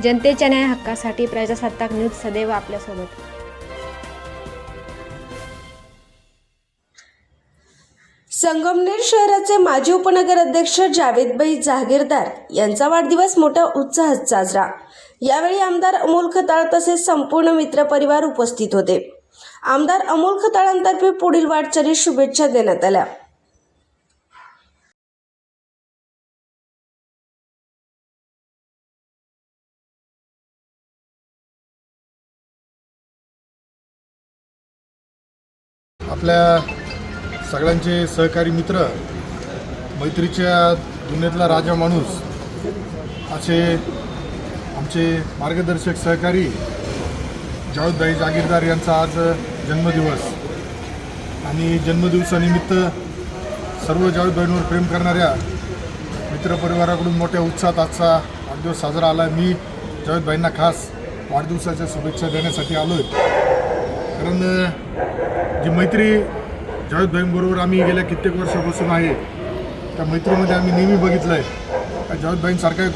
जनतेच्या न्याय हक्कासाठी प्रजासत्ताक न्यूज सदैव आपल्यासोबत। संगमनेर शहराचे माजी उपनगर अध्यक्ष जावेदभाई जहागीरदार यांचा वाढदिवस मोठ्या उत्साहात साजरा। यावेळी आमदार अमोल खताळ तसेच संपूर्ण मित्रपरिवार उपस्थित होते। आमदार अमोल खताळांतर्फे पुढील वाटचालीस शुभेच्छा देण्यात आल्या। आपल्या सगळ्यांचे सहकारी मित्र, मैत्रीच्या दुनियेतला राजा माणूस असे आमचे मार्गदर्शक सहकारी जावेदभाई जहागीरदार यांचा आज जन्मदिवस आणि जन्मदिवसानिमित्त सर्व जावेदभाईंवर प्रेम करणाऱ्या मित्रपरिवाराकडून मोठ्या उत्साहात आजचा वाढदिवस साजरा आला। मी जावेदभाईंना खास वाढदिवसाच्या शुभेच्छा देण्यासाठी आलो आहे, कारण जी मैत्री जावेदभाईंबरोबर आम्ही गेल्या कित्येक वर्षापासून आहे, त्या मैत्रीमध्ये आम्ही नेहमी बघितलं आहे जावेदभाईंसारखा एक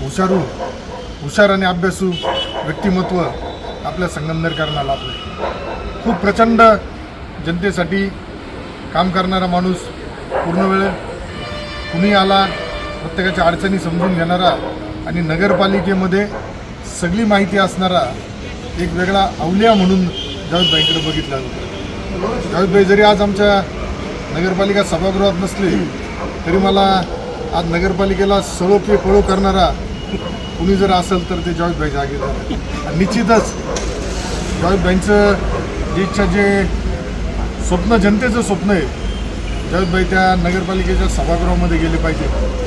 हुशार आणि अभ्यासू व्यक्तिमत्व आपल्या संगमनेरकरांना लाभलं। खूप प्रचंड जनतेसाठी काम करणारा माणूस, पूर्ण वेळ कुणी आला प्रत्येकाच्या अडचणी समजून घेणारा आणि नगरपालिकेमध्ये सगळी माहिती असणारा एक वेगळा अवलिया म्हणून जावेदभाईंकडे बघितला जातो। जावेदभाई जरी आज आमच्या नगरपालिका सभागृहात नसले तरी मला आज नगरपालिकेला सळो पे पळो करणारा कुणी जर असेल तर ते जावेदभाई जहागीरदार। निश्चितच जावेदभाईंचं जी इच्छा, जे स्वप्न, जनतेचं स्वप्न आहे, जावेदभाई त्या नगरपालिकेच्या सभागृहामध्ये गेले पाहिजे।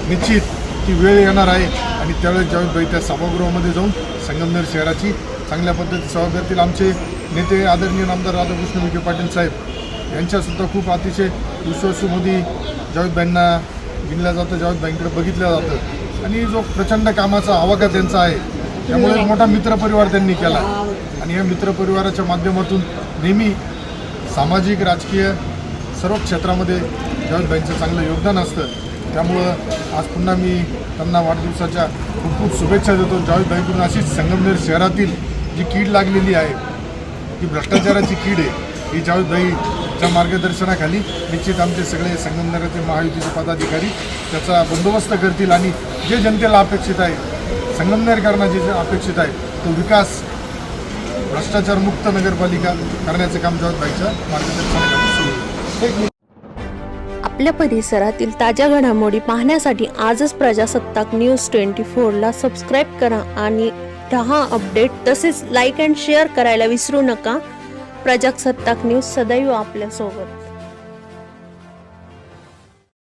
निश्चित ती वेळ येणार आहे आणि त्यावेळेस जावेदभाई त्या सभागृहामध्ये जाऊन संगमनेर शहराची चांगल्या पद्धतीने सेवा करतील। आमचे नेते आदरणीय आमदार राधाकृष्ण विखे पाटील साहेब यांच्यासुद्धा खूप अतिशय विश्वासूमध्ये जावेदभाईंना गिनलं जातं, जावेदभाईंकडे बघितलं जातं आणि जो प्रचंड कामाचा आवाका त्यांचा आहे, त्यामुळे मोठा मित्रपरिवार त्यांनी केला आणि या मित्रपरिवाराच्या माध्यमातून नेहमी सामाजिक, राजकीय सर्व क्षेत्रामध्ये जावेदभाईंचं चांगलं योगदान असतं। त्यामुळं आज पुन्हा मी त्यांना वाढदिवसाच्या खूप खूप शुभेच्छा देतो। जावेदभाईकडून अशीच संगमनेर शहरातील जी कीड लागलेली आहे, ही भ्रष्टाचाराची कीड आहे, ही जावेदभाईच्या मार्गदर्शनाखाली निश्चित आमचे सगळे संगमनेराचे महायुतीचे पदाधिकारी त्याचा बंदोबस्त करतील आणि जे जनतेला अपेक्षित आहे, संगमनेरकरांना जे अपेक्षित आहे, तो विकास, भ्रष्टाचारमुक्त नगरपालिका करण्याचे काम जावेदभाईच्या मार्गदर्शनाखाली सुरू आहे। आपल्या परिसरातील ताज्या घडामोडी पाहण्यासाठी आजच प्रजासत्ताक न्यूज 24 ला सबस्क्राईब करा आणि रहा अपडेट। तसेच लाईक अँड शेअर करायला विसरू नका। प्रजासत्ताक न्यूज सदैव आपल्यासोबत।